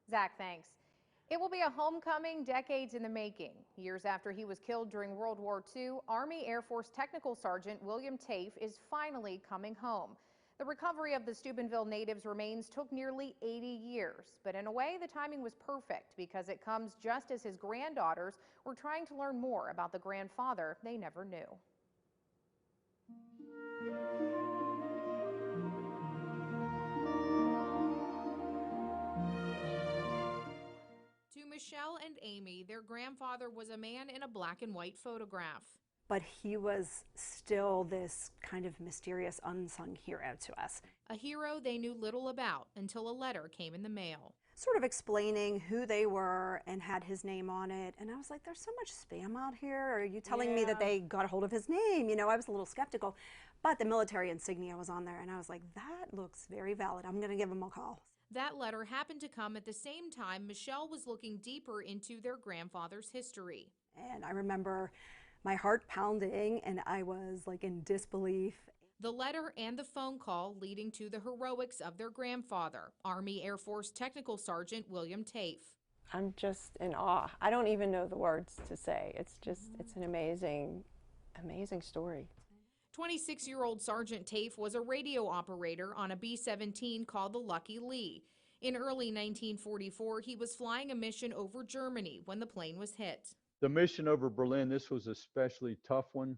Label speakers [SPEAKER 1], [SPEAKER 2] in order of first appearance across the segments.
[SPEAKER 1] Zach, thanks. It will be a homecoming decades in the making. Years after he was killed during World War II, Army Air Force Technical Sergeant William Tafe is finally coming home. The recovery of the Steubenville native's remains took nearly 80 years, but in a way the timing was perfect because it comes just as his granddaughters were trying to learn more about the grandfather they never knew. To Michelle and Amy, their grandfather was a man in a black and white photograph.
[SPEAKER 2] But he was still this kind of mysterious unsung hero to us.
[SPEAKER 1] A hero they knew little about until a letter came in the mail.
[SPEAKER 2] Sort of explaining who they were and had his name on it. And I was like, there's so much spam out here. Are you telling me that they got a hold of his name? You know, I was a little skeptical. But the military insignia was on there. And I was like, that looks very valid. I'm going to give him a call.
[SPEAKER 1] That letter happened to come at the same time Michelle was looking deeper into their grandfather's history.
[SPEAKER 2] And I remember my heart pounding and I was like in disbelief.
[SPEAKER 1] The letter and the phone call leading to the heroics of their grandfather, Army Air Force Technical Sergeant William Tafe.
[SPEAKER 3] I'm just in awe. I don't even know the words to say. It's an amazing story.
[SPEAKER 1] 26-year-old Sergeant Tafe was a radio operator on a B-17 called the Lucky Lee. In early 1944, he was flying a mission over Germany when the plane was hit.
[SPEAKER 4] The mission over Berlin, this was a especially tough one.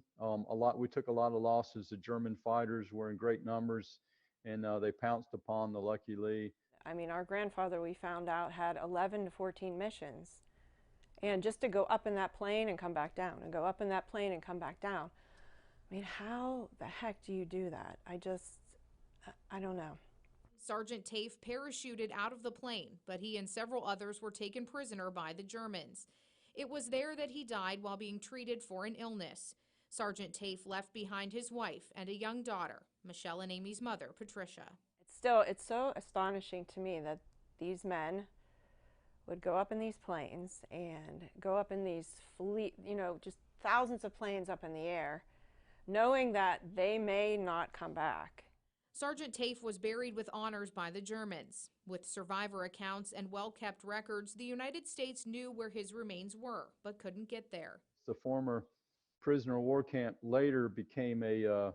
[SPEAKER 4] We took a lot of losses. The German fighters were in great numbers, and they pounced upon the Lucky Lee.
[SPEAKER 3] I mean, our grandfather, we found out, had 11 to 14 missions. And just to go up in that plane and come back down, and go up in that plane and come back down. I mean, how the heck do you do that? I don't know.
[SPEAKER 1] Sergeant Tafe parachuted out of the plane, but he and several others were taken prisoner by the Germans. It was there that he died while being treated for an illness. Sergeant Tafe left behind his wife and a young daughter, Michelle and Amy's mother, Patricia.
[SPEAKER 3] It's so astonishing to me that these men would go up in these planes and go up in these just thousands of planes up in the air, knowing that they may not come back.
[SPEAKER 1] Sergeant Tafe was buried with honors by the Germans. With survivor accounts and well-kept records, the United States knew where his remains were, but couldn't get there.
[SPEAKER 4] The former prisoner of war camp later became a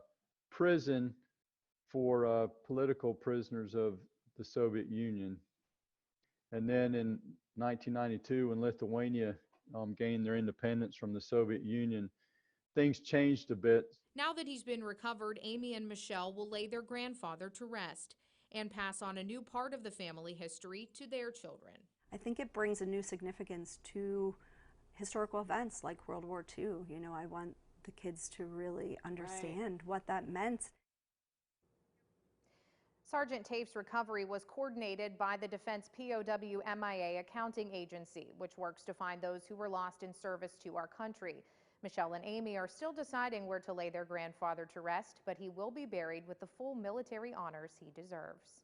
[SPEAKER 4] prison for political prisoners of the Soviet Union. And then in 1992, when Lithuania gained their independence from the Soviet Union, things changed a bit.
[SPEAKER 1] Now that he's been recovered, Amy and Michelle will lay their grandfather to rest and pass on a new part of the family history to their children.
[SPEAKER 2] I think it brings a new significance to historical events like World War II. You know, I want the kids to really understand what that meant.
[SPEAKER 1] Sergeant Tafe's recovery was coordinated by the Defense POW MIA Accounting Agency, which works to find those who were lost in service to our country. Michelle and Amy are still deciding where to lay their grandfather to rest, but he will be buried with the full military honors he deserves.